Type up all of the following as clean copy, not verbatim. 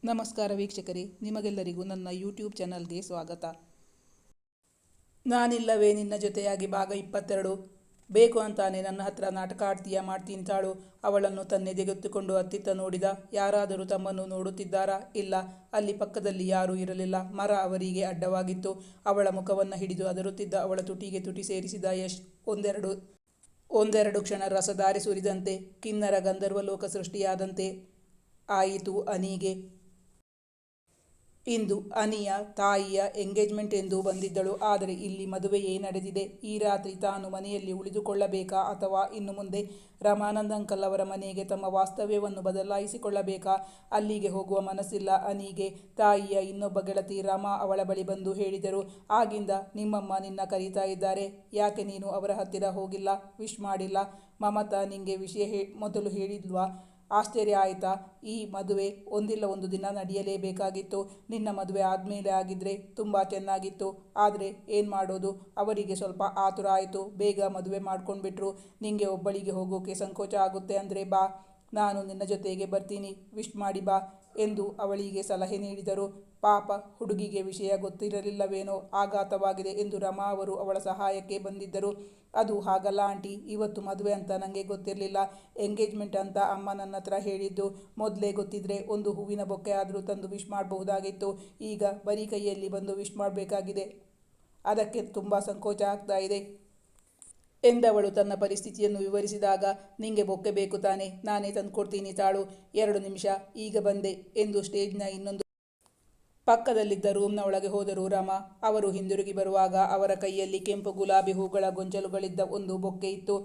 ನಮಸ್ಕಾರ ವೀಕ್ಷಕರೇ, ನಿಮಗೆಲ್ಲರಿಗೂ ನನ್ನ ಯೂಟ್ಯೂಬ್ ಚಾನಲ್ಗೆ ಸ್ವಾಗತ. ನಾನಿಲ್ಲವೇ ನಿನ್ನ ಜೊತೆಯಾಗಿ ಭಾಗ 22. ಬೇಕು ಅಂತಾನೆ ನನ್ನ ಹತ್ರ ನಾಟಕ ಆಡ್ತೀಯ, ಮಾಡ್ತೀನಿ ತಾಳು. ಅವಳನ್ನು ತನ್ನೆದೆಗೆತ್ತಿಕೊಂಡು ಅತ್ತಿತ್ತ ನೋಡಿದ. ಯಾರಾದರೂ ತಮ್ಮನ್ನು ನೋಡುತ್ತಿದ್ದಾರಾ? ಇಲ್ಲ. ಅಲ್ಲಿ ಪಕ್ಕದಲ್ಲಿ ಯಾರೂ ಇರಲಿಲ್ಲ. ಮರ ಅವರಿಗೆ ಅಡ್ಡವಾಗಿತ್ತು. ಅವಳ ಮುಖವನ್ನು ಹಿಡಿದು ಅದರುತ್ತಿದ್ದ ಅವಳ ತುಟಿಗೆ ತುಟಿ ಸೇರಿಸಿದ ಯಶ್. ಒಂದೆರಡು ಕ್ಷಣ ರಸಧಾರೆ ಸುರಿದಂತೆ, ಕಿನ್ನರ ಗಂಧರ್ವಲೋಕ ಸೃಷ್ಟಿಯಾದಂತೆ ಆಯಿತು ಅನಿಗೆ. ಇಂದು ಅನಿಯ ತಾಯಿಯ ಎಂಗೇಜ್ಮೆಂಟ್ ಎಂದು ಬಂದಿದ್ದಳು. ಆದರೆ ಇಲ್ಲಿ ಮದುವೆಯೇ ನಡೆದಿದೆ. ಈ ರಾತ್ರಿ ತಾನು ಮನೆಯಲ್ಲಿ ಉಳಿದುಕೊಳ್ಳಬೇಕಾ ಅಥವಾ ಇನ್ನು ಮುಂದೆ ರಮಾನಂದ್ ಅಂಕಲ್ ಅವರ ಮನೆಗೆ ತಮ್ಮ ವಾಸ್ತವ್ಯವನ್ನು ಬದಲಾಯಿಸಿಕೊಳ್ಳಬೇಕಾ? ಅಲ್ಲಿಗೆ ಹೋಗುವ ಮನಸ್ಸಿಲ್ಲ ಅನಿಗೆ. ತಾಯಿಯ ಇನ್ನೊಬ್ಬ ಗೆಳತಿ ರಮಾ ಅವಳ ಬಳಿ ಬಂದು ಹೇಳಿದರು, ಆಗಿಂದ ನಿಮ್ಮಮ್ಮ ನಿನ್ನ ಕರೀತಾ ಇದ್ದಾರೆ, ಯಾಕೆ ನೀನು ಅವರ ಹತ್ತಿರ ಹೋಗಿಲ್ಲ, ವಿಶ್ ಮಾಡಿಲ್ಲ? ಮಮತಾ ನಿಂಗೆ ವಿಷಯ ಮೊದಲು ಹೇಳಿದ್ವಾ? ಆಶ್ಚರ್ಯ ಆಯಿತಾ? ಈ ಮದುವೆ ಒಂದಿಲ್ಲ ಒಂದು ದಿನ ನಡೆಯಲೇಬೇಕಾಗಿತ್ತು. ನಿನ್ನ ಮದುವೆ ಆದಮೇಲೆ ಆಗಿದ್ರೆ ತುಂಬ ಚೆನ್ನಾಗಿತ್ತು. ಆದರೆ ಏನು ಮಾಡೋದು, ಅವರಿಗೆ ಸ್ವಲ್ಪ ಆತುರ ಆಯಿತು. ಬೇಗ ಮದುವೆ ಮಾಡ್ಕೊಂಡ್ಬಿಟ್ರು. ನಿಂಗೆ ಒಬ್ಬಳಿಗೆ ಹೋಗೋಕೆ ಸಂಕೋಚ ಆಗುತ್ತೆ ಅಂದರೆ ಬಾ, ನಾನು ನಿನ್ನ ಜೊತೆಗೆ ಬರ್ತೀನಿ, ವಿಶ್ ಮಾಡಿ ಬಾ ಎಂದು ಅವಳಿಗೆ ಸಲಹೆ ನೀಡಿದರು. ಪಾಪ ಹುಡುಗಿಗೆ ವಿಷಯ ಗೊತ್ತಿರಲಿಲ್ಲವೇನೋ, ಆಘಾತವಾಗಿದೆ ಎಂದು ರಮಾ ಅವರು ಅವಳ ಸಹಾಯಕ್ಕೆ ಬಂದಿದ್ದರು. ಅದು ಹಾಗಲ್ಲ ಆಂಟಿ, ಇವತ್ತು ಮದುವೆ ಅಂತ ನನಗೆ ಗೊತ್ತಿರಲಿಲ್ಲ, ಎಂಗೇಜ್ಮೆಂಟ್ ಅಂತ ಅಮ್ಮ ನನ್ನ ಹತ್ರ ಹೇಳಿದ್ದು. ಮೊದಲೇ ಗೊತ್ತಿದ್ರೆ ಒಂದು ಹೂವಿನ ಬೊಕ್ಕೆ ಆದರೂ ತಂದು ವಿಶ್ ಮಾಡಬಹುದಾಗಿತ್ತು. ಈಗ ಬರೀ ಕೈಯಲ್ಲಿ ಬಂದು ವಿಶ್ ಮಾಡಬೇಕಾಗಿದೆ, ಅದಕ್ಕೆ ತುಂಬ ಸಂಕೋಚ ಆಗ್ತಾ ಇದೆ ಎಂದವಳು ತನ್ನ ಪರಿಸ್ಥಿತಿಯನ್ನು ವಿವರಿಸಿದಾಗ, ನಿಂಗೆ ಬೊಕ್ಕೆ ಬೇಕು ತಾನೆ, ನಾನೇ ತಂದುಕೊಡ್ತೀನಿ ತಾಳು, 2 ನಿಮಿಷ, ಈಗ ಬಂದೆ ಎಂದು ಸ್ಟೇಜ್ನ ಇನ್ನೊಂದು ಪಕ್ಕದಲ್ಲಿದ್ದ ರೂಮ್ನ ಒಳಗೆ ಹೋದರು ರಮಾ. ಅವರು ಹಿಂದಿರುಗಿ ಬರುವಾಗ ಅವರ ಕೈಯಲ್ಲಿ ಕೆಂಪು ಗುಲಾಬಿ ಹೂಗಳ ಗೊಂಚಲುಗಳಿದ್ದ ಒಂದು ಬೊಕ್ಕೆ ಇತ್ತು.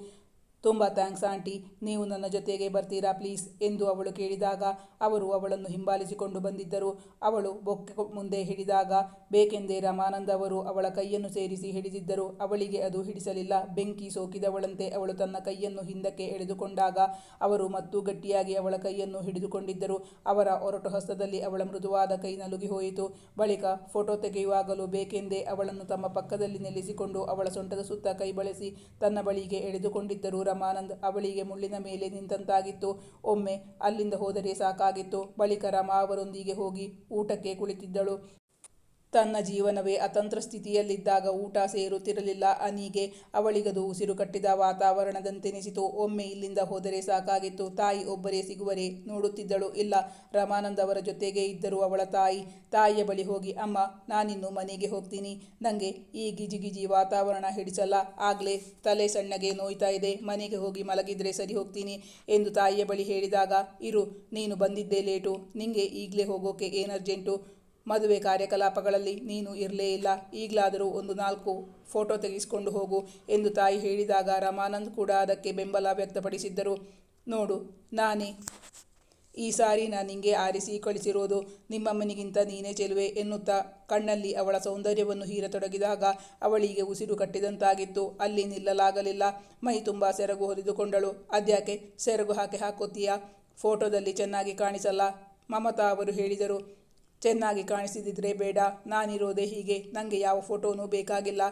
ತುಂಬ ಥ್ಯಾಂಕ್ಸ್ ಆಂಟಿ, ನೀವು ನನ್ನ ಜೊತೆಗೆ ಬರ್ತೀರಾ ಪ್ಲೀಸ್ ಎಂದು ಅವಳು ಕೇಳಿದಾಗ ಅವರು ಅವಳನ್ನು ಹಿಂಬಾಲಿಸಿಕೊಂಡು ಬಂದಿದ್ದರು. ಅವಳು ಬೊಕ್ಕೆ ಮುಂದೆ ಹಿಡಿದಾಗ ಬೇಕೆಂದೇ ರಮಾನಂದ್ ಅವರು ಅವಳ ಕೈಯನ್ನು ಸೇರಿಸಿ ಹಿಡಿದಿದ್ದರು. ಅವಳಿಗೆ ಅದು ಹಿಡಿಸಲಿಲ್ಲ. ಬೆಂಕಿ ಸೋಕಿದವಳಂತೆ ಅವಳು ತನ್ನ ಕೈಯನ್ನು ಹಿಂದಕ್ಕೆ ಎಳೆದುಕೊಂಡಾಗ ಅವರು ಮತ್ತೂ ಗಟ್ಟಿಯಾಗಿ ಅವಳ ಕೈಯನ್ನು ಹಿಡಿದುಕೊಂಡಿದ್ದರು. ಅವರ ಒರಟು ಹಸ್ತದಲ್ಲಿ ಅವಳ ಮೃದುವಾದ ಕೈ ನಲುಗಿ ಹೋಯಿತು. ಬಳಿಕ ಫೋಟೋ ತೆಗೆಯುವಾಗಲೂ ಬೇಕೆಂದೇ ಅವಳನ್ನು ತಮ್ಮ ಪಕ್ಕದಲ್ಲಿ ನಿಲ್ಲಿಸಿಕೊಂಡು ಅವಳ ಸೊಂಟದ ಸುತ್ತ ಕೈ ಬಳಸಿ ತನ್ನ ಬಳಿಗೆ ಎಳೆದುಕೊಂಡಿದ್ದರು ರಮಾನಂದ್. ಅವಳಿಗೆ ಮುಳ್ಳಿನ ಮೇಲೆ ನಿಂತಂತಾಗಿತ್ತು. ಒಮ್ಮೆ ಅಲ್ಲಿಂದ ಹೋದರೆ ಸಾಕಾಗಿತ್ತು. ಬಳಿಕ ರಮಾ ಅವರೊಂದಿಗೆ ಹೋಗಿ ಊಟಕ್ಕೆ ಕುಳಿತಿದ್ದಳು. ತನ್ನ ಜೀವನವೇ ಅತಂತ್ರ ಸ್ಥಿತಿಯಲ್ಲಿದ್ದಾಗ ಊಟ ಸೇರುತ್ತಿರಲಿಲ್ಲ ಅನಿಗೆ. ಅವಳಿಗದು ಉಸಿರು ಕಟ್ಟಿದ ವಾತಾವರಣದಂತೆನಿಸಿತು. ಒಮ್ಮೆ ಇಲ್ಲಿಂದ ಹೋದರೆ ಸಾಕಾಗಿತ್ತು. ತಾಯಿ ಒಬ್ಬರೇ ಸಿಗುವರೆ ನೋಡುತ್ತಿದ್ದಳು. ಇಲ್ಲ, ರಮಾನಂದ್ ಅವರ ಜೊತೆಗೇ ಇದ್ದರು ಅವಳ ತಾಯಿ. ತಾಯಿಯ ಬಳಿ ಹೋಗಿ, ಅಮ್ಮ, ನಾನಿನ್ನು ಮನೆಗೆ ಹೋಗ್ತೀನಿ, ನನಗೆ ಈ ಗಿಜಿಗಿಜಿ ವಾತಾವರಣ ಹಿಡಿಸಲ್ಲ, ಆಗಲೇ ತಲೆ ಸಣ್ಣಗೆ ನೋಯ್ತಾ ಇದೆ, ಮನೆಗೆ ಹೋಗಿ ಮಲಗಿದ್ರೆ ಸರಿ ಹೋಗ್ತೀನಿ ಎಂದು ತಾಯಿಯ ಬಳಿ ಹೇಳಿದಾಗ, ಇರು, ನೀನು ಬಂದಿದ್ದೇ ಲೇಟು, ನಿಂಗೆ ಈಗಲೇ ಹೋಗೋಕೆ ಏನು ಅರ್ಜೆಂಟು? ಮದುವೆ ಕಾರ್ಯಕಲಾಪಗಳಲ್ಲಿ ನೀನು ಇರಲೇ ಇಲ್ಲ, ಈಗಲಾದರೂ ಒಂದು 4 ಫೋಟೋ ತೆಗೆಸಿಕೊಂಡು ಹೋಗು ಎಂದು ತಾಯಿ ಹೇಳಿದಾಗ ರಮಾನಂದ್ ಕೂಡ ಅದಕ್ಕೆ ಬೆಂಬಲ ವ್ಯಕ್ತಪಡಿಸಿದ್ದರು. ನೋಡು, ನಾನೇ ಈ ಸಾರಿ ನಿಂಗೆ ಆರಿಸಿ ಕಳಿಸಿರೋದು, ನಿಮ್ಮಮ್ಮನಿಗಿಂತ ನೀನೇ ಚೆಲುವೆ ಎನ್ನುತ್ತಾ ಕಣ್ಣಲ್ಲಿ ಅವಳ ಸೌಂದರ್ಯವನ್ನು ಹೀರತೊಡಗಿದಾಗ ಅವಳಿಗೆ ಉಸಿರು ಕಟ್ಟಿದಂತಾಗಿತ್ತು. ಅಲ್ಲಿ ನಿಲ್ಲಲಾಗಲಿಲ್ಲ. ಮೈ ತುಂಬ ಸೆರಗು ಹೊಲಿದುಕೊಂಡಳು. ಅದ್ಯಾಕೆ ಸೆರಗು ಹಾಕೋತೀಯಾ? ಫೋಟೋದಲ್ಲಿ ಚೆನ್ನಾಗಿ ಕಾಣಿಸಲ್ಲ, ಮಮತಾ ಅವರು ಹೇಳಿದರು. ಚೆನ್ನಾಗಿ ಕಾಣಿಸಿದಿದ್ರೆ ಬೇಡ, ನಾನಿರೋದೇ ಹೀಗೆ, ನನಗೆ ಯಾವ ಫೋಟೋನೂ ಬೇಕಾಗಿಲ್ಲ,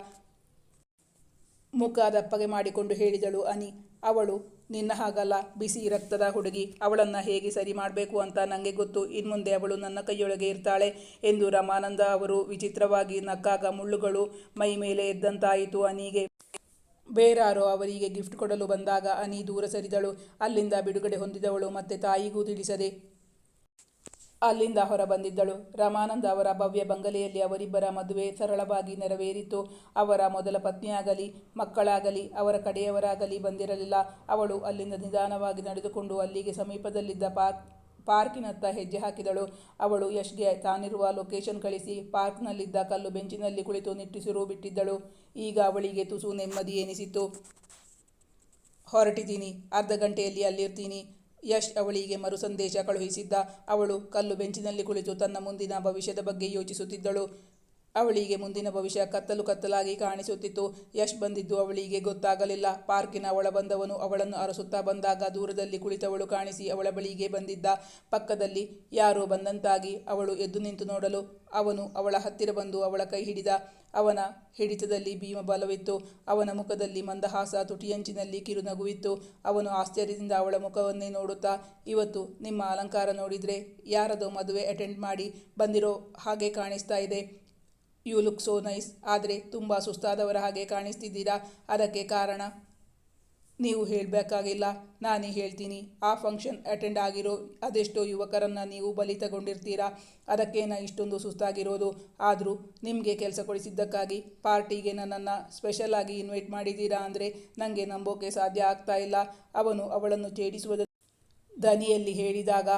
ಮುಖ ದಪ್ಪಗೆ ಮಾಡಿಕೊಂಡು ಹೇಳಿದಳು ಅನಿ. ಅವಳು ನಿನ್ನ ಹಾಗಲ್ಲ, ಬಿಸಿ ರಕ್ತದ ಹುಡುಗಿ, ಅವಳನ್ನು ಹೇಗೆ ಸರಿ ಮಾಡಬೇಕು ಅಂತ ನನಗೆ ಗೊತ್ತು, ಇನ್ಮುಂದೆ ಅವಳು ನನ್ನ ಕೈಯೊಳಗೆ ಇರ್ತಾಳೆ ಎಂದು ರಮಾನಂದ ಅವರು ವಿಚಿತ್ರವಾಗಿ ನಕ್ಕಾಗ ಮುಳ್ಳುಗಳು ಮೈ ಮೇಲೆ ಎದ್ದಂತಾಯಿತು ಅನಿಗೆ. ಬೇರಾರೋ ಅವರಿಗೆ ಗಿಫ್ಟ್ ಕೊಡಲು ಬಂದಾಗ ಅನಿ ದೂರ ಸರಿದಳು. ಅಲ್ಲಿಂದ ಬಿಡುಗಡೆ ಹೊಂದಿದವಳು ಮತ್ತೆ ತಾಯಿಗೂ ತಿಳಿಸದೆ ಅಲ್ಲಿಂದ ಹೊರ ಬಂದಿದ್ದಳು. ರಮಾನಂದ್ ಅವರ ಭವ್ಯ ಬಂಗಲೆಯಲ್ಲಿ ಅವರಿಬ್ಬರ ಮದುವೆ ಸರಳವಾಗಿ ನೆರವೇರಿತು. ಅವರ ಮೊದಲ ಪತ್ನಿಯಾಗಲಿ ಮಕ್ಕಳಾಗಲಿ ಅವರ ಕಡೆಯವರಾಗಲಿ ಬಂದಿರಲಿಲ್ಲ. ಅವಳು ಅಲ್ಲಿಂದ ನಿಧಾನವಾಗಿ ನಡೆದುಕೊಂಡು ಅಲ್ಲಿಗೆ ಸಮೀಪದಲ್ಲಿದ್ದ ಪಾರ್ಕಿನತ್ತ ಹೆಜ್ಜೆ ಹಾಕಿದಳು. ಅವಳು ಯಶ್ಗೆ ತಾನಿರುವ ಲೊಕೇಶನ್ ಕಳಿಸಿ ಪಾರ್ಕ್ನಲ್ಲಿದ್ದ ಕಲ್ಲು ಬೆಂಚಿನಲ್ಲಿ ಕುಳಿತು ನಿಟ್ಟುಸಿರು ಬಿಟ್ಟಿದ್ದಳು. ಈಗ ಅವಳಿಗೆ ತುಸು ನೆಮ್ಮದಿ ಎನಿಸಿತು. ಹೊರಟಿದ್ದೀನಿ, ಅರ್ಧ ಗಂಟೆಯಲ್ಲಿ ಅಲ್ಲಿರ್ತೀನಿ, ಯಶ್ ಅವಳಿಗೆ ಮರು ಸಂದೇಶ ಕಳುಹಿಸಿದ್ದ. ಅವಳು ಕಲ್ಲು ಬೆಂಚಿನಲ್ಲಿ ಕುಳಿತು ತನ್ನ ಮುಂದಿನ ಭವಿಷ್ಯದ ಬಗ್ಗೆ ಯೋಚಿಸುತ್ತಿದ್ದಳು. ಅವಳಿಗೆ ಮುಂದಿನ ಭವಿಷ್ಯ ಕತ್ತಲು ಕತ್ತಲಾಗಿ ಕಾಣಿಸುತ್ತಿತ್ತು. ಯಶ್ ಬಂದಿದ್ದು ಅವಳಿಗೆ ಗೊತ್ತಾಗಲಿಲ್ಲ. ಪಾರ್ಕಿನ ಒಳಬಂದವನು ಅವಳನ್ನು ಅರಸುತ್ತಾ ಬಂದಾಗ ದೂರದಲ್ಲಿ ಕುಳಿತವಳು ಕಾಣಿಸಿ ಅವಳ ಬಳಿಗೆ ಬಂದಿದ್ದ. ಪಕ್ಕದಲ್ಲಿ ಯಾರೋ ಬಂದಂತಾಗಿ ಅವಳು ಎದ್ದು ನಿಂತು ನೋಡಲು ಅವನು ಅವಳ ಹತ್ತಿರ ಬಂದು ಅವಳ ಕೈ ಹಿಡಿದ. ಅವನ ಹಿಡಿತದಲ್ಲಿ ಭೀಮ ಬಲವಿತ್ತು. ಅವನ ಮುಖದಲ್ಲಿ ಮಂದಹಾಸ, ತುಟಿಯಂಚಿನಲ್ಲಿ ಕಿರುನಗುವಿತ್ತು. ಅವನು ಆಶ್ಚರ್ಯದಿಂದ ಅವಳ ಮುಖವನ್ನೇ ನೋಡುತ್ತಾ, ಇವತ್ತು ನಿಮ್ಮ ಅಲಂಕಾರ ನೋಡಿದ್ರೆ ಯಾರದೋ ಮದುವೆ ಅಟೆಂಡ್ ಮಾಡಿ ಬಂದಿರೋ ಹಾಗೆ ಕಾಣಿಸ್ತಾ ಇದೆ. You look so nice. ಆದರೆ ತುಂಬ ಸುಸ್ತಾದವರ ಹಾಗೆ ಕಾಣಿಸ್ತಿದ್ದೀರಾ. ಅದಕ್ಕೆ ಕಾರಣ ನೀವು ಹೇಳಬೇಕಾಗಿಲ್ಲ, ನಾನೇ ಹೇಳ್ತೀನಿ. ಆ ಫಂಕ್ಷನ್ ಅಟೆಂಡ್ ಆಗಿರೋ ಅದೆಷ್ಟೋ ಯುವಕರನ್ನು ನೀವು ಬಲಿ ತಗೊಂಡಿರ್ತೀರಾ. ಅದಕ್ಕೇನ ಇಷ್ಟೊಂದು ಸುಸ್ತಾಗಿರೋದು. ಆದರೂ ನಿಮಗೆ ಕೆಲಸ ಕೊಡಿಸಿದ್ದಕ್ಕಾಗಿ ಪಾರ್ಟಿಗೆ ನನ್ನನ್ನು ಸ್ಪೆಷಲ್ ಆಗಿ ಇನ್ವೈಟ್ ಮಾಡಿದ್ದೀರಾ ಅಂದರೆ ನನಗೆ ನಂಬೋಕೆ ಸಾಧ್ಯ ಆಗ್ತಾ ಇಲ್ಲ. ಅವನು ಅವಳನ್ನು ಛೇಡಿಸುವ ದನಿಯಲ್ಲಿ ಹೇಳಿದಾಗ,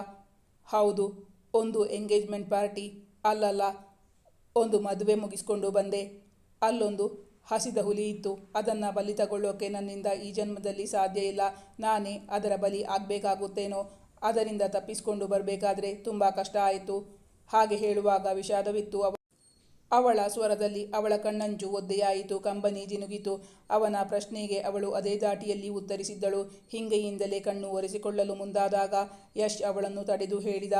ಹೌದು, ಒಂದು ಎಂಗೇಜ್ಮೆಂಟ್ ಪಾರ್ಟಿ ಅಲ್ಲಲ್ಲ, ಒಂದು ಮದುವೆ ಮುಗಿಸ್ಕೊಂಡು ಬಂದೆ. ಅಲ್ಲೊಂದು ಹಸಿದ ಹುಲಿ ಇತ್ತು. ಅದನ್ನು ಬಲಿ ತಗೊಳ್ಳೋಕೆ ನನ್ನಿಂದ ಈ ಜನ್ಮದಲ್ಲಿ ಸಾಧ್ಯ ಇಲ್ಲ. ನಾನೇ ಅದರ ಬಲಿ ಆಗಬೇಕಾಗುತ್ತೇನೋ. ಅದರಿಂದ ತಪ್ಪಿಸ್ಕೊಂಡು ಬರಬೇಕಾದ್ರೆ ತುಂಬ ಕಷ್ಟ ಆಯಿತು. ಹಾಗೆ ಹೇಳುವಾಗ ವಿಷಾದವಿತ್ತು ಅವಳ ಸ್ವರದಲ್ಲಿ. ಅವಳ ಕಣ್ಣಂಚು ಒದ್ದೆಯಾಯಿತು, ಕಂಬನಿ ಜಿನುಗಿತು. ಅವನ ಪ್ರಶ್ನೆಗೆ ಅವಳು ಅದೇ ದಾಟಿಯಲ್ಲಿ ಉತ್ತರಿಸಿದ್ದಳು. ಹಿಂಗೆಯಿಂದಲೇ ಕಣ್ಣು ಒರೆಸಿಕೊಳ್ಳಲು ಮುಂದಾದಾಗ ಯಶ್ ಅವಳನ್ನು ತಡೆದು ಹೇಳಿದ.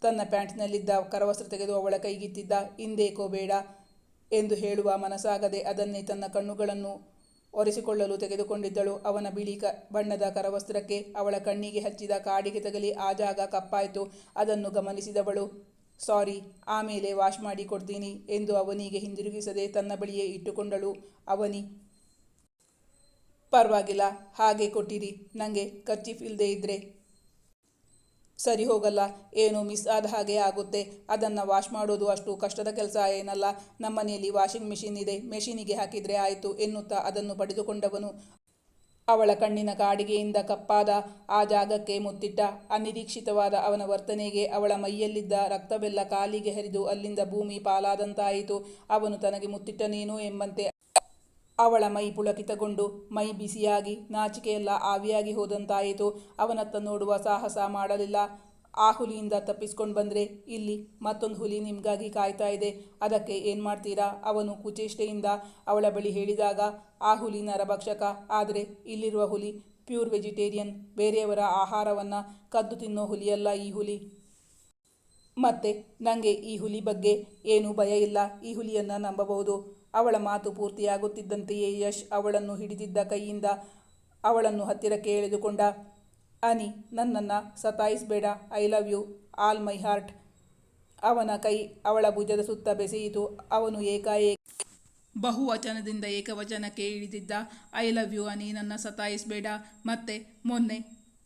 ತನ್ನ ಪ್ಯಾಂಟ್ನಲ್ಲಿದ್ದ ಕರವಸ್ತ್ರ ತೆಗೆದು ಅವಳ ಕೈಗಿತ್ತಿದ್ದ. ಹಿಂದೇಕೋ ಬೇಡ ಎಂದು ಹೇಳುವ ಮನಸ್ಸಾಗದೆ ಅದನ್ನೇ ತನ್ನ ಕಣ್ಣುಗಳನ್ನು ಒರೆಸಿಕೊಳ್ಳಲು ತೆಗೆದುಕೊಂಡಿದ್ದಳು. ಅವನ ಬಿಳಿ ಬಣ್ಣದ ಕರವಸ್ತ್ರಕ್ಕೆ ಅವಳ ಕಣ್ಣಿಗೆ ಹಚ್ಚಿದ ಕಾಡಿಗೆ ತಗಲಿ ಆ ಜಾಗ ಕಪ್ಪಾಯಿತು. ಅದನ್ನು ಗಮನಿಸಿದವಳು, ಸಾರಿ, ಆಮೇಲೆ ವಾಶ್ ಮಾಡಿ ಕೊಡ್ತೀನಿ ಎಂದು ಅವನಿಗೆ ಹಿಂದಿರುಗಿಸದೆ ತನ್ನ ಬಳಿಯೇ ಇಟ್ಟುಕೊಂಡಳು. ಅವನಿ, ಪರವಾಗಿಲ್ಲ, ಹಾಗೆ ಕೊಟ್ಟಿರಿ. ನನಗೆ ಕರ್ಚೀಫ್ ಇಲ್ಲದೆ ಇದ್ದರೆ ಸರಿ ಹೋಗಲ್ಲ. ಏನೋ ಮಿಸ್ ಆದ ಹಾಗೆ ಆಗುತ್ತೆ. ಅದನ್ನು ವಾಶ್ ಮಾಡೋದು ಅಷ್ಟು ಕಷ್ಟದ ಕೆಲಸ ಏನಲ್ಲ. ನಮ್ಮನೆಯಲ್ಲಿ ವಾಷಿಂಗ್ ಮೆಷಿನ್ ಇದೆ, ಮೆಷಿನಿಗೆ ಹಾಕಿದರೆ ಆಯಿತು ಎನ್ನುತ್ತಾ ಅದನ್ನು ಪಡೆದುಕೊಂಡವನು ಅವಳ ಕಣ್ಣಿನ ಕಾಡಿಗೆಯಿಂದ ಕಪ್ಪಾದ ಆ ಜಾಗಕ್ಕೆ ಮುತ್ತಿಟ್ಟ. ಅನಿರೀಕ್ಷಿತವಾದ ಅವನ ವರ್ತನೆಗೆ ಅವಳ ಮೈಯಲ್ಲಿದ್ದ ರಕ್ತವೆಲ್ಲ ಕಾಲಿಗೆ ಹರಿದು ಅಲ್ಲಿಂದ ಭೂಮಿ ಪಾಲಾದಂತಾಯಿತು. ಅವನು ತನಗೆ ಮುತ್ತಿಟ್ಟನೇನೋ ಎಂಬಂತೆ ಅವಳ ಮೈ ಪುಳಕಿತಗೊಂಡು ಮೈ ಬಿಸಿಯಾಗಿ ನಾಚಿಕೆಯೆಲ್ಲ ಆವಿಯಾಗಿ ಹೋದಂತಾಯಿತು. ಅವನತ್ತ ನೋಡುವ ಸಾಹಸ ಮಾಡಲಿಲ್ಲ. ಆ ಹುಲಿಯಿಂದ ತಪ್ಪಿಸ್ಕೊಂಡು ಬಂದರೆ ಇಲ್ಲಿ ಮತ್ತೊಂದು ಹುಲಿ ನಿಮಗಾಗಿ ಕಾಯ್ತಾ ಇದೆ. ಅದಕ್ಕೆ ಏನು ಮಾಡ್ತೀರಾ? ಅವನು ಕುಚೇಷ್ಟೆಯಿಂದ ಅವಳ ಬಳಿ ಹೇಳಿದಾಗ, ಆ ಹುಲಿ ನರಭಕ್ಷಕ, ಆದರೆ ಇಲ್ಲಿರುವ ಹುಲಿ ಪ್ಯೂರ್ ವೆಜಿಟೇರಿಯನ್. ಬೇರೆಯವರ ಆಹಾರವನ್ನು ಕದ್ದು ತಿನ್ನೋ ಹುಲಿಯಲ್ಲ ಈ ಹುಲಿ. ಮತ್ತೆ ನನಗೆ ಈ ಹುಲಿ ಬಗ್ಗೆ ಏನೂ ಭಯ ಇಲ್ಲ. ಈ ಹುಲಿಯನ್ನು ನಂಬಬಹುದು. ಅವಳ ಮಾತು ಪೂರ್ತಿಯಾಗುತ್ತಿದ್ದಂತೆಯೇ ಯಶ್ ಅವಳನ್ನು ಹಿಡಿದಿದ್ದ ಕೈಯಿಂದ ಅವಳನ್ನು ಹತ್ತಿರಕ್ಕೆ ಎಳೆದುಕೊಂಡ. ಅನಿ, ನನ್ನನ್ನು ಸತಾಯಿಸಬೇಡ. I love you all my heart. ಅವನ ಕೈ ಅವಳ ಭುಜದ ಸುತ್ತ ಬೆಸೆಯಿತು. ಅವನು ಏಕಾಏಕಿ ಬಹುವಚನದಿಂದ ಏಕವಚನಕ್ಕೆ ಇಳಿದಿದ್ದ. ಐ ಲವ್ ಯು ಅನಿ, ನನ್ನ ಸತಾಯಿಸಬೇಡ. ಮತ್ತೆ ಮೊನ್ನೆ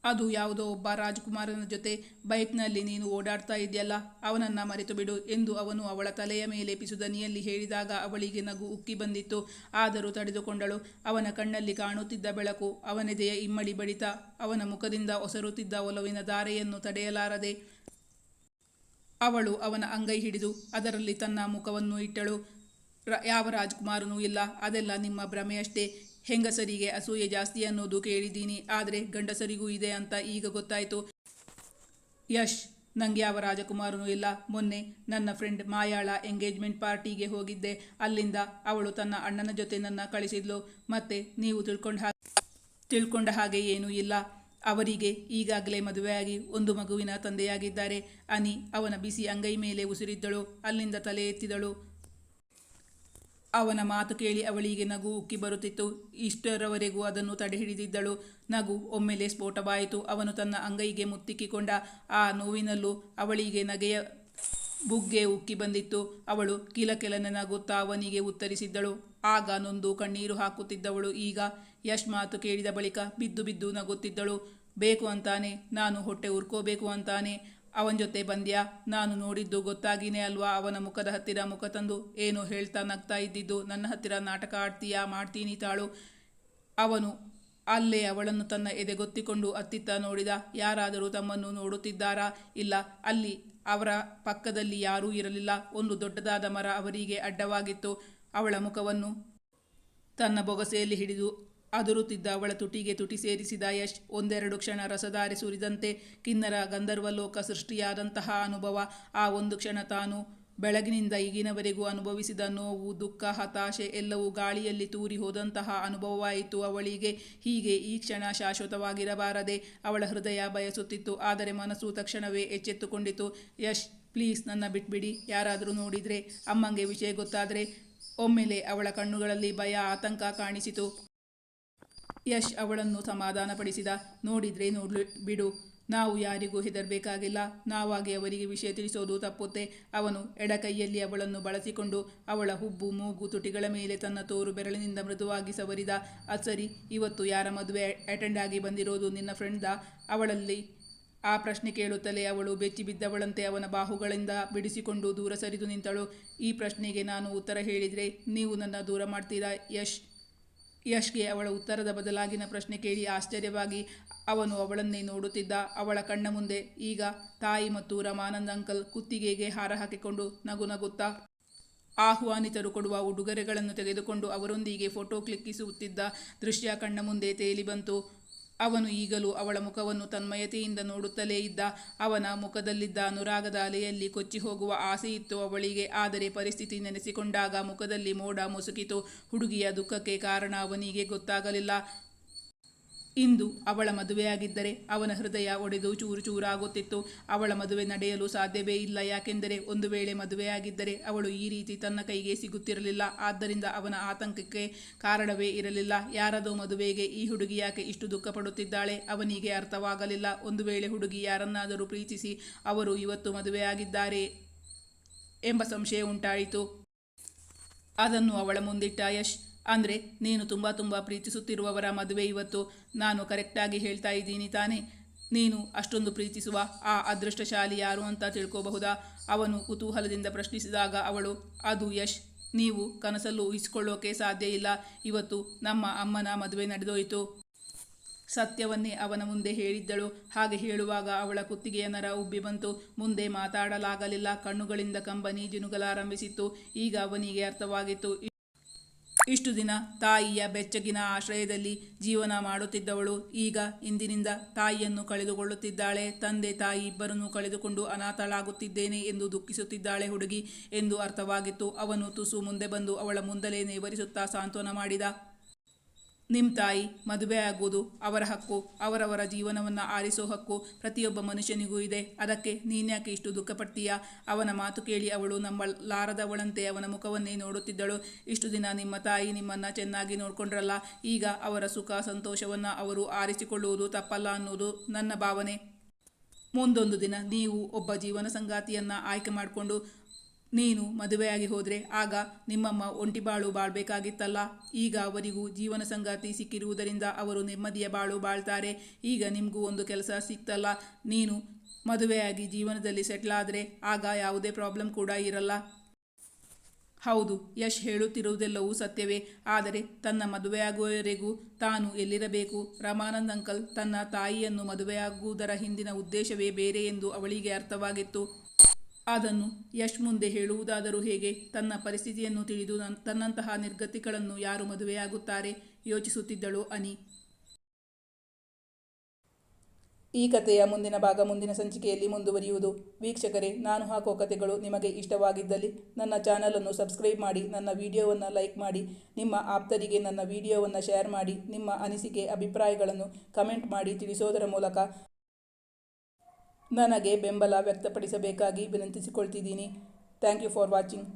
ಅದು ಯಾವುದೋ ಒಬ್ಬ ರಾಜಕುಮಾರನ ಜೊತೆ ಬೈಕ್ನಲ್ಲಿ ನೀನು ಓಡಾಡ್ತಾ ಇದೆಯಲ್ಲ, ಅವನನ್ನು ಮರೆತು ಬಿಡು ಎಂದು ಅವನು ಅವಳ ತಲೆಯ ಮೇಲೆ ಪಿಸುದನಿಯಲ್ಲಿ ಹೇಳಿದಾಗ ಅವಳಿಗೆ ನಗು ಉಕ್ಕಿ ಬಂದಿತ್ತು. ಆದರೂ ತಡೆದುಕೊಂಡಳು. ಅವನ ಕಣ್ಣಲ್ಲಿ ಕಾಣುತ್ತಿದ್ದ ಬೆಳಕು, ಅವನೆದೆಯ ಇಮ್ಮಡಿ ಬಡಿತ, ಅವನ ಮುಖದಿಂದ ಒಸರುತ್ತಿದ್ದ ಒಲವಿನ ಧಾರೆಯನ್ನು ತಡೆಯಲಾರದೆ ಅವಳು ಅವನ ಅಂಗೈ ಹಿಡಿದು ಅದರಲ್ಲಿ ತನ್ನ ಮುಖವನ್ನು ಇಟ್ಟಳು. ಯಾವ ರಾಜಕುಮಾರನೂ ಇಲ್ಲ, ಅದೆಲ್ಲ ನಿಮ್ಮ ಭ್ರಮೆಯಷ್ಟೇ. ಹೆಂಗಸರಿಗೆ ಅಸೂಯೆ ಜಾಸ್ತಿ ಅನ್ನೋದು ಕೇಳಿದ್ದೀನಿ, ಆದರೆ ಗಂಡಸರಿಗೂ ಇದೆ ಅಂತ ಈಗ ಗೊತ್ತಾಯಿತು. ಯಶ್, ನನಗೆ ಯಾವ ರಾಜಕುಮಾರನೂ ಇಲ್ಲ. ಮೊನ್ನೆ ನನ್ನ ಫ್ರೆಂಡ್ ಮಾಯಾಳ ಎಂಗೇಜ್ಮೆಂಟ್ ಪಾರ್ಟಿಗೆ ಹೋಗಿದ್ದೆ. ಅಲ್ಲಿಂದ ಅವಳು ತನ್ನ ಅಣ್ಣನ ಜೊತೆ ನನ್ನ ಕಳಿಸಿದ್ಲು. ಮತ್ತೆ ನೀವು ತಿಳ್ಕೊಂಡ ಹಾಗೆ ಏನೂ ಇಲ್ಲ. ಅವರಿಗೆ ಈಗಾಗಲೇ ಮದುವೆಯಾಗಿ ಒಂದು ಮಗುವಿನ ತಂದೆಯಾಗಿದ್ದಾರೆ. ಅನಿ ಅವನ ಬಿಸಿ ಅಂಗೈ ಮೇಲೆ ಉಸಿರಿದ್ದಳು. ಅಲ್ಲಿಂದ ತಲೆ ಎತ್ತಿದಳು. ಅವನ ಮಾತು ಕೇಳಿ ಅವಳಿಗೆ ನಗು ಉಕ್ಕಿ ಬರುತ್ತಿತ್ತು. ಇಷ್ಟರವರೆಗೂ ಅದನ್ನು ತಡೆಹಿಡಿದಿದ್ದಳು. ನಗು ಒಮ್ಮೆಲೆ ಸ್ಫೋಟವಾಯಿತು. ಅವನು ತನ್ನ ಅಂಗೈಗೆ ಮುತ್ತಿಕ್ಕಿಕೊಂಡ. ಆ ನೋವಿನಲ್ಲೂ ಅವಳಿಗೆ ನಗೆಯ ಬುಗ್ಗೆ ಉಕ್ಕಿ ಬಂದಿತ್ತು. ಅವಳು ಕಿಲಕೆಲನೆ ನಗುತ್ತಾ ಅವನಿಗೆ ಉತ್ತರಿಸಿದ್ದಳು. ಆಗ ನೊಂದು ಕಣ್ಣೀರು ಹಾಕುತ್ತಿದ್ದವಳು ಈಗ ಯಶ್ ಮಾತು ಕೇಳಿದ ಬಳಿಕ ಬಿದ್ದು ಬಿದ್ದು ನಗುತ್ತಿದ್ದಳು. ಬೇಕು ಅಂತಾನೆ, ನಾನು ಹೊಟ್ಟೆ ಉರ್ಕೋಬೇಕು ಅಂತಾನೆ ಅವನ ಜೊತೆ ಬಂದ್ಯಾ? ನಾನು ನೋಡಿದ್ದು ಗೊತ್ತಾಗಿನೇ ಅಲ್ವಾ ಅವನ ಮುಖದ ಹತ್ತಿರ ಮುಖ ತಂದು ಏನೋ ಹೇಳ್ತಾ ನಗ್ತಾ ಇದ್ದಿದ್ದು. ನನ್ನ ಹತ್ತಿರ ನಾಟಕ ಆಡ್ತೀಯಾ? ಮಾಡ್ತೀನಿ ತಾಳು. ಅವನು ಅಲ್ಲೇ ಅವಳನ್ನು ತನ್ನ ಎದೆಗೊತ್ತಿಕೊಂಡು ಅತ್ತಿತ್ತ ನೋಡಿದ. ಯಾರಾದರೂ ತಮ್ಮನ್ನು ನೋಡುತ್ತಿದ್ದಾರಾ? ಇಲ್ಲ. ಅಲ್ಲಿ ಅವರ ಪಕ್ಕದಲ್ಲಿ ಯಾರೂ ಇರಲಿಲ್ಲ. ಒಂದು ದೊಡ್ಡದಾದ ಮರ ಅವರಿಗೆ ಅಡ್ಡವಾಗಿತ್ತು. ಅವಳ ಮುಖವನ್ನು ತನ್ನ ಬೊಗಸೆಯಲ್ಲಿ ಹಿಡಿದು ಅದುರುತ್ತಿದ್ದ ಅವಳ ತುಟಿಗೆ ತುಟಿ ಸೇರಿಸಿದ ಯಶ್ ಒಂದೆರಡು ಕ್ಷಣ ರಸಧಾರೆ ಸುರಿದಂತೆ ಕಿನ್ನರ ಗಂಧರ್ವಲೋಕ ಸೃಷ್ಟಿಯಾದಂತಹ ಅನುಭವ. ಆ ಒಂದು ಕ್ಷಣ ತಾನು ಬೆಳಗಿನಿಂದ ಈಗಿನವರೆಗೂ ಅನುಭವಿಸಿದ ನೋವು, ದುಃಖ, ಹತಾಶೆ ಎಲ್ಲವೂ ಗಾಳಿಯಲ್ಲಿ ತೂರಿ ಹೋದಂತಹ ಅನುಭವವಾಯಿತು ಅವಳಿಗೆ. ಹೀಗೆ ಈ ಕ್ಷಣ ಶಾಶ್ವತವಾಗಿರಬಾರದೆ ಅವಳ ಹೃದಯ ಬಯಸುತ್ತಿತ್ತು. ಆದರೆ ಮನಸ್ಸು ತಕ್ಷಣವೇ ಎಚ್ಚೆತ್ತುಕೊಂಡಿತು. ಯಶ್, ಪ್ಲೀಸ್ ನನ್ನ ಬಿಟ್ಬಿಡಿ. ಯಾರಾದರೂ ನೋಡಿದರೆ, ಅಮ್ಮಂಗೆ ವಿಷಯ ಗೊತ್ತಾದರೆ. ಒಮ್ಮೆಲೆ ಅವಳ ಕಣ್ಣುಗಳಲ್ಲಿ ಭಯ, ಆತಂಕ ಕಾಣಿಸಿತು. ಯಶ್ ಅವಳನ್ನು ಸಮಾಧಾನಪಡಿಸಿದ. ನೋಡಿದ್ರೆ ನೋಡ್ಲಿ ಬಿಡು, ನಾವು ಯಾರಿಗೂ ಹೆದರಬೇಕಾಗಿಲ್ಲ. ನಾವಾಗಿ ಅವರಿಗೆ ವಿಷಯ ತಿಳಿಸೋದು ತಪ್ಪುತ್ತೆ. ಅವನು ಎಡಕೈಯಲ್ಲಿ ಅವಳನ್ನು ಬಳಸಿಕೊಂಡು ಅವಳ ಹುಬ್ಬು, ಮೂಗು, ತುಟಿಗಳ ಮೇಲೆ ತನ್ನ ತೋರು ಬೆರಳಿನಿಂದ ಮೃದುವಾಗಿ ಸವರಿದ. ಅದು ಸರಿ, ಇವತ್ತು ಯಾರ ಮದುವೆ ಅಟೆಂಡ್ ಆಗಿ ಬಂದಿರೋದು? ನಿನ್ನ ಫ್ರೆಂಡ್ದಾ? ಅವಳಲ್ಲಿ ಆ ಪ್ರಶ್ನೆ ಕೇಳುತ್ತಲೇ ಅವಳು ಬೆಚ್ಚಿ ಬಿದ್ದವಳಂತೆ ಅವನ ಬಾಹುಗಳಿಂದ ಬಿಡಿಸಿಕೊಂಡು ದೂರ ಸರಿದು ನಿಂತಳು. ಈ ಪ್ರಶ್ನೆಗೆ ನಾನು ಉತ್ತರ ಹೇಳಿದರೆ ನೀವು ನನ್ನ ದೂರ ಮಾಡ್ತೀರಾ ಯಶ್ಗೆ ಅವಳ ಉತ್ತರದ ಬದಲಾಗಿನ ಪ್ರಶ್ನೆ ಕೇಳಿ ಆಶ್ಚರ್ಯವಾಗಿ ಅವನು ಅವಳನ್ನೇ ನೋಡುತ್ತಿದ್ದ. ಅವಳ ಕಣ್ಣ ಮುಂದೆ ಈಗ ತಾಯಿ ಮತ್ತು ರಮಾನಂದ್ ಅಂಕಲ್ ಕುತ್ತಿಗೆಗೆ ಹಾರ ಹಾಕಿಕೊಂಡು ನಗುತ್ತಾ ಆಹ್ವಾನಿತರು ಕೊಡುವ ಉಡುಗೊರೆಗಳನ್ನು ತೆಗೆದುಕೊಂಡು ಅವರೊಂದಿಗೆ ಫೋಟೋ ಕ್ಲಿಕ್ಕಿಸುತ್ತಿದ್ದ ದೃಶ್ಯ ಕಣ್ಣ ಮುಂದೆ ತೇಲಿ ಬಂತು. ಅವನು ಈಗಲೂ ಅವಳ ಮುಖವನ್ನು ತನ್ಮಯತೆಯಿಂದ ನೋಡುತ್ತಲೇ ಇದ್ದ. ಅವನ ಮುಖದಲ್ಲಿದ್ದ ಅನುರಾಗದ ಅಲೆಯಲ್ಲಿ ಕೊಚ್ಚಿ ಹೋಗುವ ಆಸೆಯಿತ್ತು ಅವಳಿಗೆ. ಆದರೆ ಪರಿಸ್ಥಿತಿ ನೆನೆಸಿಕೊಂಡಾಗ ಮುಖದಲ್ಲಿ ಮೋಡ ಮುಸುಕಿತು. ಹುಡುಗಿಯ ದುಃಖಕ್ಕೆ ಕಾರಣ ಅವನಿಗೆ ಗೊತ್ತಾಗಲಿಲ್ಲ. ಇಂದು ಅವಳ ಮದುವೆಯಾಗಿದ್ದರೆ ಅವನ ಹೃದಯ ಒಡೆದು ಚೂರು ಚೂರಾಗುತ್ತಿತ್ತು. ಅವಳ ಮದುವೆ ನಡೆಯಲು ಸಾಧ್ಯವೇ ಇಲ್ಲ. ಯಾಕೆಂದರೆ ಒಂದು ವೇಳೆ ಮದುವೆಯಾಗಿದ್ದರೆ ಅವಳು ಈ ರೀತಿ ತನ್ನ ಕೈಗೆ ಸಿಗುತ್ತಿರಲಿಲ್ಲ. ಆದ್ದರಿಂದ ಅವನ ಆತಂಕಕ್ಕೆ ಕಾರಣವೇ ಇರಲಿಲ್ಲ. ಯಾರದೋ ಮದುವೆಗೆ ಈ ಹುಡುಗಿ ಯಾಕೆ ಇಷ್ಟು ದುಃಖ ಪಡುತ್ತಿದ್ದಾಳೆ? ಅವನಿಗೆ ಅರ್ಥವಾಗಲಿಲ್ಲ. ಒಂದು ವೇಳೆ ಹುಡುಗಿ ಯಾರನ್ನಾದರೂ ಪ್ರೀತಿಸಿ ಅವರು ಇವತ್ತು ಮದುವೆಯಾಗಿದ್ದಾರೆ ಎಂಬ ಸಂಶಯ ಉಂಟಾಯಿತು. ಅದನ್ನು ಅವಳ ಮುಂದಿಟ್ಟ ಯಶ್. ಅಂದರೆ ನೀನು ತುಂಬ ಪ್ರೀತಿಸುತ್ತಿರುವವರ ಮದುವೆ ಇವತ್ತು. ನಾನು ಕರೆಕ್ಟಾಗಿ ಹೇಳ್ತಾ ಇದ್ದೀನಿ ತಾನೇ? ನೀನು ಅಷ್ಟೊಂದು ಪ್ರೀತಿಸುವ ಆ ಅದೃಷ್ಟಶಾಲಿ ಯಾರು ಅಂತ ತಿಳ್ಕೋಬಹುದಾ? ಅವನು ಕುತೂಹಲದಿಂದ ಪ್ರಶ್ನಿಸಿದಾಗ ಅವಳು, ಅದು ಯಶ್, ನೀವು ಕನಸಲ್ಲೂ ಊಹಿಸಿಕೊಳ್ಳೋಕೆ ಸಾಧ್ಯ ಇಲ್ಲ. ಇವತ್ತು ನಮ್ಮ ಅಮ್ಮನ ಮದುವೆ ನಡೆದೋಯಿತು. ಸತ್ಯವನ್ನೇ ಅವನ ಮುಂದೆ ಹೇಳಿದ್ದಳು. ಹಾಗೆ ಹೇಳುವಾಗ ಅವಳ ಕುತ್ತಿಗೆಯ ನರ ಉಬ್ಬಿ ಬಂತು. ಮುಂದೆ ಮಾತಾಡಲಾಗಲಿಲ್ಲ. ಕಣ್ಣುಗಳಿಂದ ಕಂಬನಿ ಜಿನುಗಲಾರಂಭಿಸಿತ್ತು. ಈಗ ಅವನಿಗೆ ಅರ್ಥವಾಗಿತ್ತು. ಇಷ್ಟು ದಿನ ತಾಯಿಯ ಬೆಚ್ಚಗಿನ ಆಶ್ರಯದಲ್ಲಿ ಜೀವನ ಮಾಡುತ್ತಿದ್ದವಳು ಈಗ ಇಂದಿನಿಂದ ತಾಯಿಯನ್ನು ಕಳೆದುಕೊಳ್ಳುತ್ತಿದ್ದಾಳೆ. ತಂದೆ ತಾಯಿ ಇಬ್ಬರನ್ನೂ ಕಳೆದುಕೊಂಡು ಅನಾಥಳಾಗುತ್ತಿದ್ದೇನೆ ಎಂದು ದುಃಖಿಸುತ್ತಿದ್ದಾಳೆ ಹುಡುಗಿ ಎಂದು ಅರ್ಥವಾಗಿತ್ತು. ಅವನು ತುಸು ಮುಂದೆ ಬಂದು ಅವಳ ಮುಂದಲೇ ನೇವರಿಸುತ್ತಾ ಸಾಂತ್ವನ ಮಾಡಿದ. ನಿಮ್ಮ ತಾಯಿ ಮದುವೆ ಆಗುವುದು ಅವರ ಹಕ್ಕು. ಅವರವರ ಜೀವನವನ್ನು ಆರಿಸೋ ಹಕ್ಕು ಪ್ರತಿಯೊಬ್ಬ ಮನುಷ್ಯನಿಗೂ ಇದೆ. ಅದಕ್ಕೆ ನೀನ್ಯಾಕೆ ಇಷ್ಟು ದುಃಖಪಡ್ತೀಯಾ? ಅವನ ಮಾತು ಕೇಳಿ ಅವಳು ನಂಬಲಾರದವಳಂತೆ ಅವನ ಮುಖವನ್ನೇ ನೋಡುತ್ತಿದ್ದಳು. ಇಷ್ಟು ದಿನ ನಿಮ್ಮ ತಾಯಿ ನಿಮ್ಮನ್ನು ಚೆನ್ನಾಗಿ ನೋಡ್ಕೊಂಡ್ರಲ್ಲ, ಈಗ ಅವರ ಸುಖ ಸಂತೋಷವನ್ನು ಅವರು ಆರಿಸಿಕೊಳ್ಳುವುದು ತಪ್ಪಲ್ಲ ಅನ್ನೋದು ನನ್ನ ಭಾವನೆ. ಮುಂದೊಂದು ದಿನ ನೀವು ಒಬ್ಬ ಜೀವನ ಸಂಗಾತಿಯನ್ನು ಆಯ್ಕೆ ಮಾಡಿಕೊಂಡು ನೀನು ಮದುವೆಯಾಗಿ ಹೋದರೆ ಆಗ ನಿಮ್ಮಮ್ಮ ಒಂಟಿ ಬಾಳು ಬಾಳ್ಬೇಕಾಗಿತ್ತಲ್ಲ. ಈಗ ಅವರಿಗೂ ಜೀವನ ಸಂಗಾತಿ ಸಿಕ್ಕಿರುವುದರಿಂದ ಅವರು ನೆಮ್ಮದಿಯ ಬಾಳು ಬಾಳ್ತಾರೆ. ಈಗ ನಿಮಗೂ ಒಂದು ಕೆಲಸ ಸಿಕ್ತಲ್ಲ. ನೀನು ಮದುವೆಯಾಗಿ ಜೀವನದಲ್ಲಿ ಸೆಟ್ಲ್ ಆದರೆ ಆಗ ಯಾವುದೇ ಪ್ರಾಬ್ಲಮ್ ಕೂಡ ಇರಲ್ಲ. ಹೌದು, ಯಶ್ ಹೇಳುತ್ತಿರುವುದೆಲ್ಲವೂ ಸತ್ಯವೇ. ಆದರೆ ತನ್ನ ಮದುವೆಯಾಗುವವರೆಗೂ ತಾನು ಎಲ್ಲಿರಬೇಕು? ರಮಾನಂದ್ ಅಂಕಲ್ ತನ್ನ ತಾಯಿಯನ್ನು ಮದುವೆಯಾಗುವುದರ ಹಿಂದಿನ ಉದ್ದೇಶವೇ ಬೇರೆ ಎಂದು ಅವಳಿಗೆ ಅರ್ಥವಾಗಿತ್ತು. ಅದನ್ನು ಯಶ್ ಮುಂದೆ ಹೇಳುವುದಾದರೂ ಹೇಗೆ? ತನ್ನ ಪರಿಸ್ಥಿತಿಯನ್ನು ತಿಳಿದು ತನ್ನಂತಹ ನಿರ್ಗತಿಗಳನ್ನು ಯಾರು ಮದುವೆಯಾಗುತ್ತಾರೆ? ಯೋಚಿಸುತ್ತಿದ್ದಳು ಅನಿ. ಈ ಕಥೆಯ ಮುಂದಿನ ಭಾಗ ಮುಂದಿನ ಸಂಚಿಕೆಯಲ್ಲಿ ಮುಂದುವರಿಯುವುದು. ವೀಕ್ಷಕರೇ, ನಾನು ಹಾಕೋ ಕಥೆಗಳು ನಿಮಗೆ ಇಷ್ಟವಾಗಿದ್ದಲ್ಲಿ ನನ್ನ ಚಾನಲನ್ನು ಸಬ್ಸ್ಕ್ರೈಬ್ ಮಾಡಿ, ನನ್ನ ವಿಡಿಯೋವನ್ನು ಲೈಕ್ ಮಾಡಿ, ನಿಮ್ಮ ಆಪ್ತರಿಗೆ ನನ್ನ ವಿಡಿಯೋವನ್ನು ಶೇರ್ ಮಾಡಿ, ನಿಮ್ಮ ಅನಿಸಿಕೆ ಅಭಿಪ್ರಾಯಗಳನ್ನು ಕಮೆಂಟ್ ಮಾಡಿ ತಿಳಿಸೋದರ ಮೂಲಕ ನನಗೆ ಬೆಂಬಲ ವ್ಯಕ್ತಪಡಿಸಬೇಕಾಗಿ ವಿನಂತಿಸಿಕೊಳ್ತಿದ್ದೀನಿ. Thank you for watching.